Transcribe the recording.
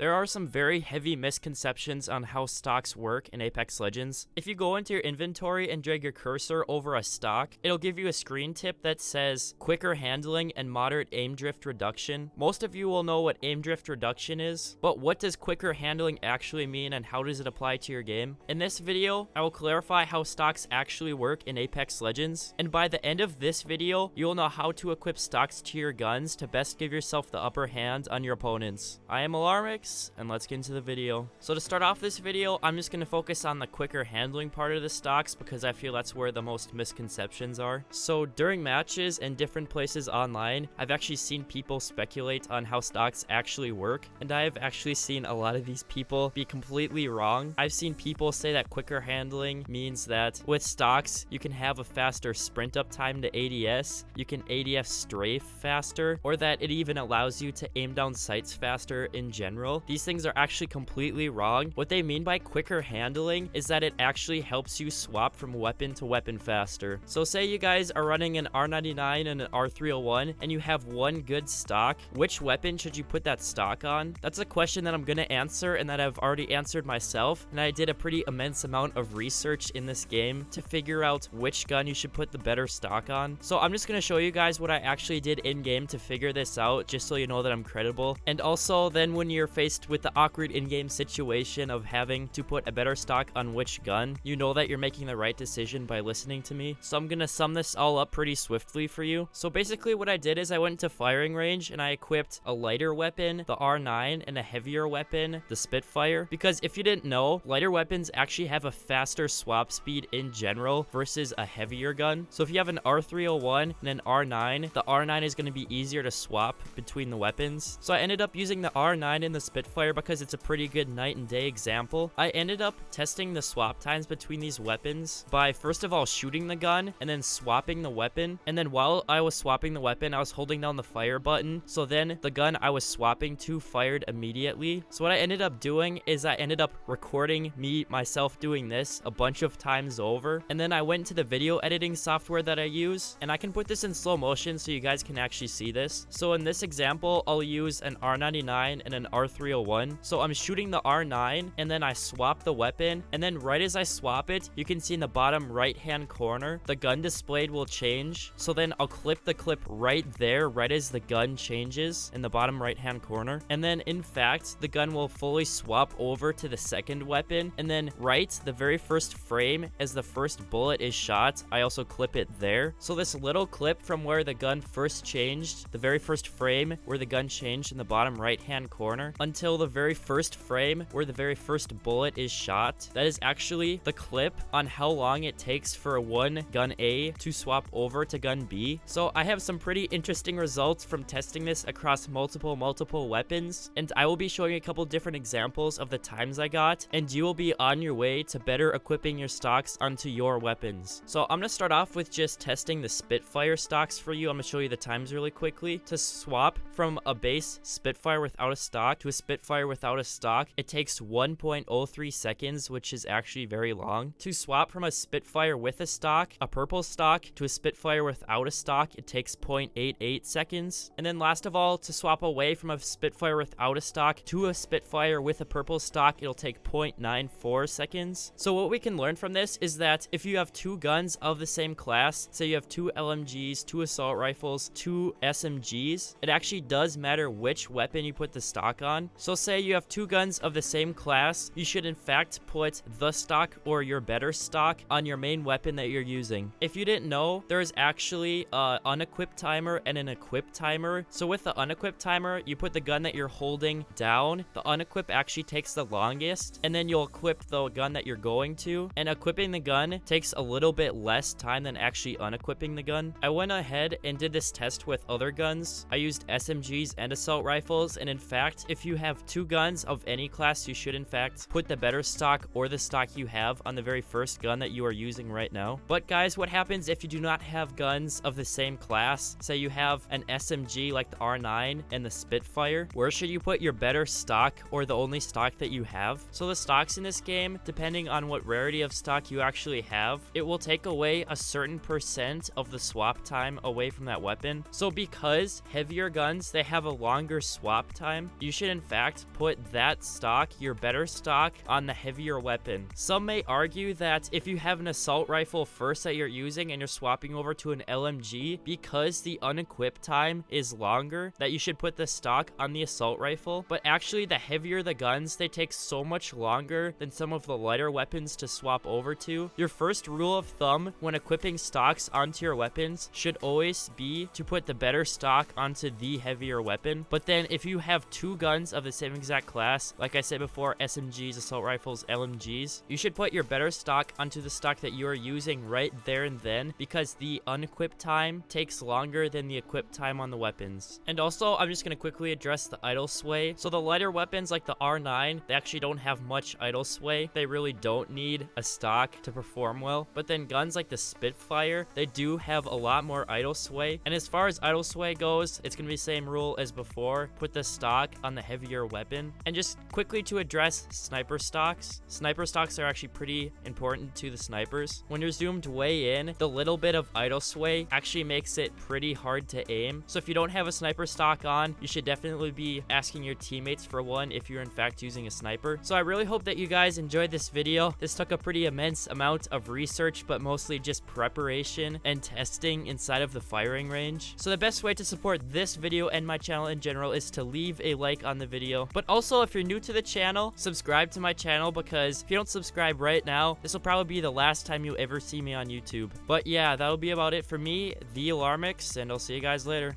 There are some very heavy misconceptions on how stocks work in Apex Legends. If you go into your inventory and drag your cursor over a stock, it'll give you a screen tip that says quicker handling and moderate aim drift reduction. Most of you will know what aim drift reduction is, but what does quicker handling actually mean and how does it apply to your game? In this video, I will clarify how stocks actually work in Apex Legends, and by the end of this video, you'll know how to equip stocks to your guns to best give yourself the upper hand on your opponents. I am Alarmix, and let's get into the video. So to start off this video, I'm just going to focus on the quicker handling part of the stocks because I feel that's where the most misconceptions are. So during matches and different places online, I've actually seen people speculate on how stocks actually work, and I've actually seen a lot of these people be completely wrong. I've seen people say that quicker handling means that with stocks, you can have a faster sprint up time to ADS, you can ADS strafe faster, or that it even allows you to aim down sights faster in general. These things are actually completely wrong. What they mean by quicker handling is that it actually helps you swap from weapon to weapon faster. So say you guys are running an R99 and an R301 and you have one good stock, which weapon should you put that stock on? That's a question that I'm gonna answer and that I've already answered myself, and I did a pretty immense amount of research in this game to figure out which gun you should put the better stock on. So I'm just gonna show you guys what I actually did in game to figure this out, just so you know that I'm credible. And also then when you're faced with the awkward in-game situation of having to put a better stock on which gun, you know that you're making the right decision by listening to me. So I'm gonna sum this all up pretty swiftly for you. So basically what I did is I went to firing range and I equipped a lighter weapon, the R9, and a heavier weapon, the Spitfire, because if you didn't know, lighter weapons actually have a faster swap speed in general versus a heavier gun. So if you have an R301 and an R9, the R9 is going to be easier to swap between the weapons. So I ended up using the R9 and the Spitfire because it's a pretty good night and day example. I ended up testing the swap times between these weapons by first of all shooting the gun and then swapping the weapon, and then while I was swapping the weapon I was holding down the fire button, so then the gun I was swapping to fired immediately. So what I ended up doing is I ended up recording myself doing this a bunch of times over, and then I went to the video editing software that I use, and I can put this in slow motion so you guys can actually see this. So in this example I'll use an R99 and an R301. So I'm shooting the R9 and then I swap the weapon, and then right as I swap it, you can see in the bottom right hand corner the gun displayed will change. So then I'll clip the clip right there right as the gun changes in the bottom right hand corner, and then in fact the gun will fully swap over to the second weapon, and then right the very first frame as the first bullet is shot, I also clip it there. So this little clip from where the gun first changed, the very first frame where the gun changed in the bottom right hand corner, until the very first frame where the very first bullet is shot, that is actually the clip on how long it takes for one gun A to swap over to gun B. So I have some pretty interesting results from testing this across multiple weapons, and I will be showing you a couple different examples of the times I got, and you will be on your way to better equipping your stocks onto your weapons. So I'm gonna start off with just testing the Spitfire stocks for you. I'm gonna show you the times really quickly. To swap from a base Spitfire without a stock to a Spitfire without a stock, it takes 1.03 seconds, which is actually very long. To swap from a Spitfire with a stock, a purple stock, to a Spitfire without a stock, it takes 0.88 seconds. And then last of all, to swap away from a Spitfire without a stock to a Spitfire with a purple stock, it'll take 0.94 seconds. So what we can learn from this is that if you have two guns of the same class, say you have two LMGs, two assault rifles, two SMGs, it actually does matter which weapon you put the stock on. So say you have two guns of the same class, you should in fact put the stock or your better stock on your main weapon that you're using. If you didn't know, there is actually an unequipped timer and an equipped timer. So with the unequipped timer, you put the gun that you're holding down. The unequip actually takes the longest, and then you'll equip the gun that you're going to. And equipping the gun takes a little bit less time than actually unequipping the gun. I went ahead and did this test with other guns. I used SMGs and assault rifles, and in fact, if you have two guns of any class, you should in fact put the better stock or the stock you have on the very first gun that you are using right now. But guys, what happens if you do not have guns of the same class? Say you have an SMG like the R9 and the Spitfire. Where should you put your better stock or the only stock that you have? So the stocks in this game, depending on what rarity of stock you actually have, it will take away a certain percent of the swap time away from that weapon. So because heavier guns, they have a longer swap time, you should in in fact put that stock, your better stock, on the heavier weapon. Some may argue that if you have an assault rifle first that you're using and you're swapping over to an LMG, because the unequip time is longer, that you should put the stock on the assault rifle. But actually, the heavier the guns, they take so much longer than some of the lighter weapons to swap over to. Your first rule of thumb when equipping stocks onto your weapons should always be to put the better stock onto the heavier weapon. But then if you have two guns of the same exact class, like I said before, SMGs, assault rifles, LMGs, you should put your better stock onto the stock that you are using right there and then, because the unequip time takes longer than the equip time on the weapons. And also, I'm just going to quickly address the idle sway. So the lighter weapons like the R9, they actually don't have much idle sway. They really don't need a stock to perform well. But then guns like the Spitfire, they do have a lot more idle sway. And as far as idle sway goes, it's going to be the same rule as before. Put the stock on the heavier weapon. And just quickly to address sniper stocks. Sniper stocks are actually pretty important to the snipers. When you're zoomed way in, the little bit of idle sway actually makes it pretty hard to aim. So if you don't have a sniper stock on, you should definitely be asking your teammates for one if you're in fact using a sniper. So I really hope that you guys enjoyed this video. This took a pretty immense amount of research, but mostly just preparation and testing inside of the firing range. So the best way to support this video and my channel in general is to leave a like on the video. But also, if you're new to the channel, subscribe to my channel, because if you don't subscribe right now, this will probably be the last time you ever see me on YouTube. But yeah, that'll be about it for me, the Alarmix, and I'll see you guys later.